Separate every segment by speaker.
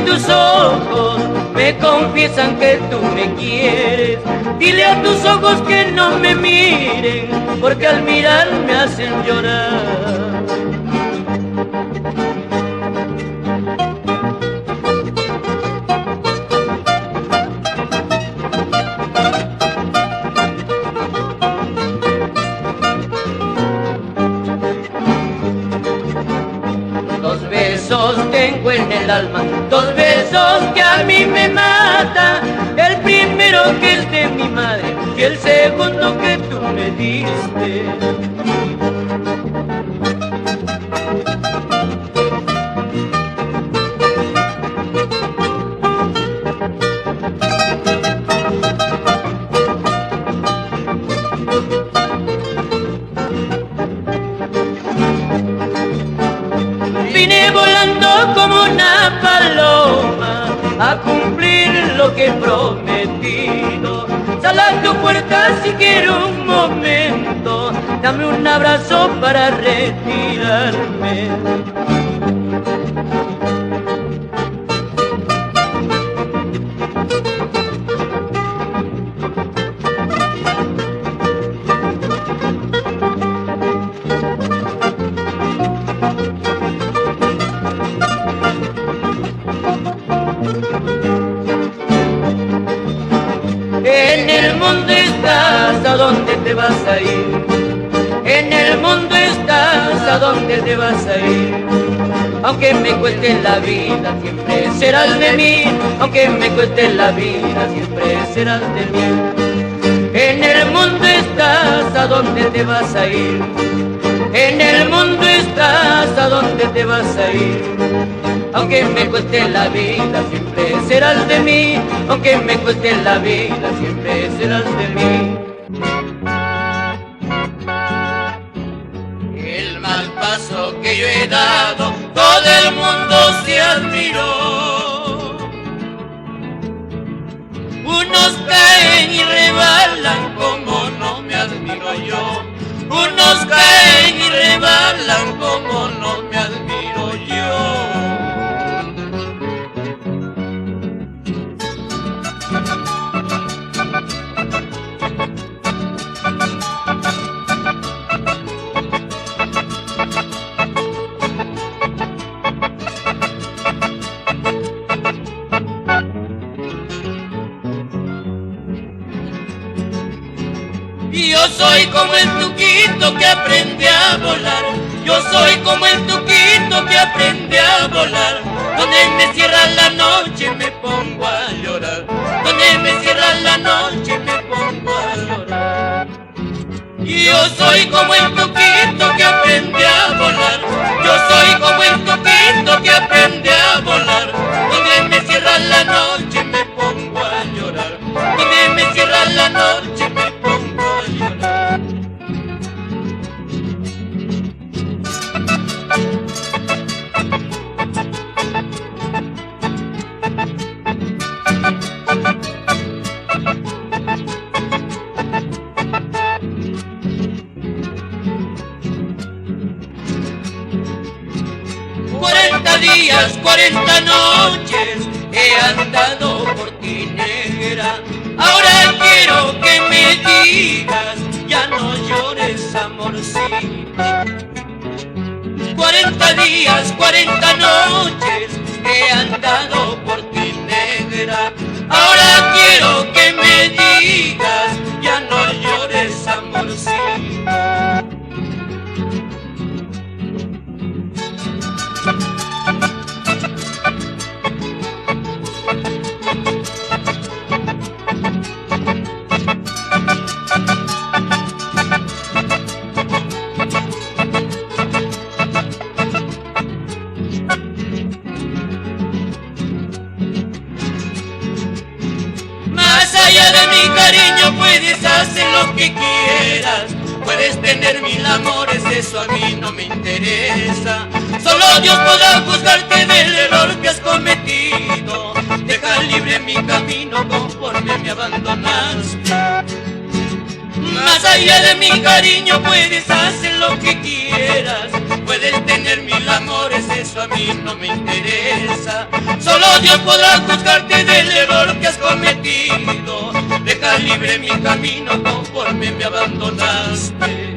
Speaker 1: tus ojos me confiesan que tú me quieres. Dile a tus ojos que no me miren, porque al mirar me hacen llorar. Dos besos tengo en el alma, dos besos que a mí me matan. El primero que es de mi madre y el segundo que tú me diste. Vine volando como una paloma a cumplir lo que he prometido. Sal a tu puerta si quiero un momento, dame un abrazo para retirarme. En el mundo estás, ¿a dónde te vas a ir? En el mundo estás, ¿a dónde te vas a ir? Aunque me cueste la vida, siempre serás de mí. Aunque me cueste la vida, siempre serás de mí. En el mundo estás, ¿a dónde te vas a ir? En el mundo estás, ¿a dónde te vas a ir? Aunque me cueste la vida, siempre serás de mí. Aunque me cueste la vida, siempre serás de mí. El mal paso que yo he dado, todo el mundo se admiró. Unos caen y rebalan como no me admiro yo. Unos caen y rebalan como no me admiro yo. Yo soy como el tuquito que aprende a volar. Yo soy como el tuquito que aprende a volar. Donde me cierra la noche me pongo a llorar. Donde me cierra la noche me pongo a llorar. Yo soy como el tuquito que aprende a volar. Yo soy como el tuquito que aprende a volar. Donde me cierra la noche me pongo a llorar. Donde me cierra la noche me pongo a llorar. Días, 40 noches he andado por ti, negra. Ahora quiero que me digas, ya no llores, amorcita. 40 días, 40 noches he andado por ti, negra. Ahora quiero que me digas, ya no llores, amorcita. Puedes hacer lo que quieras, puedes tener 1000 amores, eso a mí no me interesa. Solo Dios podrá juzgarte del error que has cometido. Deja libre mi camino conforme me abandonaste. Más allá allá de mi cariño puedes hacer lo que quieras, puedes tener mil amores, eso a mí no me interesa. Solo Dios podrá juzgarte del error que has cometido. Deja libre mi camino conforme me abandonaste.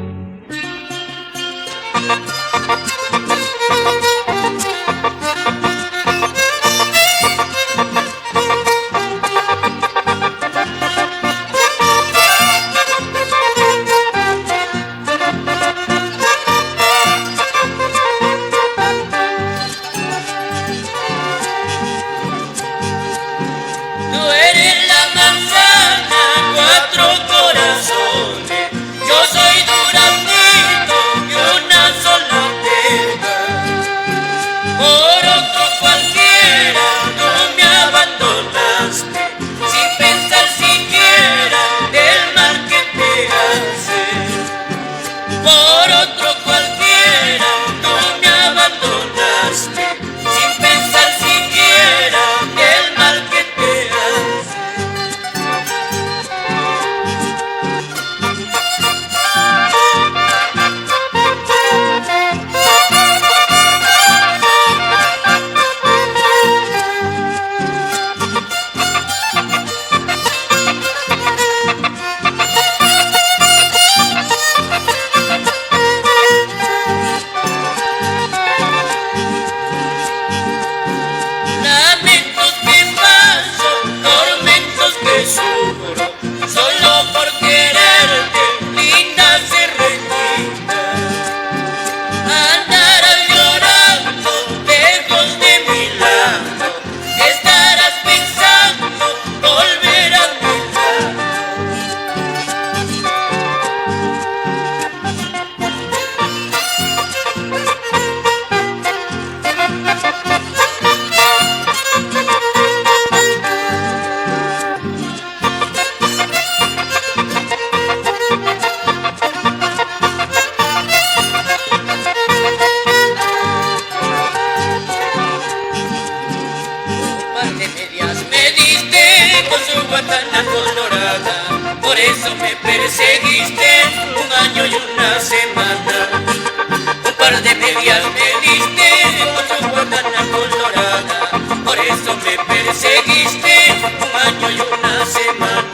Speaker 1: Tú eres la manzana, cuatro corazones, yo soy duraznito y una sola pega. Por otro cualquiera tú me abandonaste, sin pensar siquiera del mal que te haces. Por otro cualquiera tú me abandonaste, sin pensar siquiera del mal que te haces. Lamentos que paso, tormentos que sufro, solo por quererte, linda serrenita. Andarás llorando lejos de mi lado, estarás pensando volver a mi lado. Un par de medias me diste con su guatana colorada, por eso me perseguiste un año y una semana. Un par de medias me diste con su guatana colorada, por eso me perseguiste un año y una semana.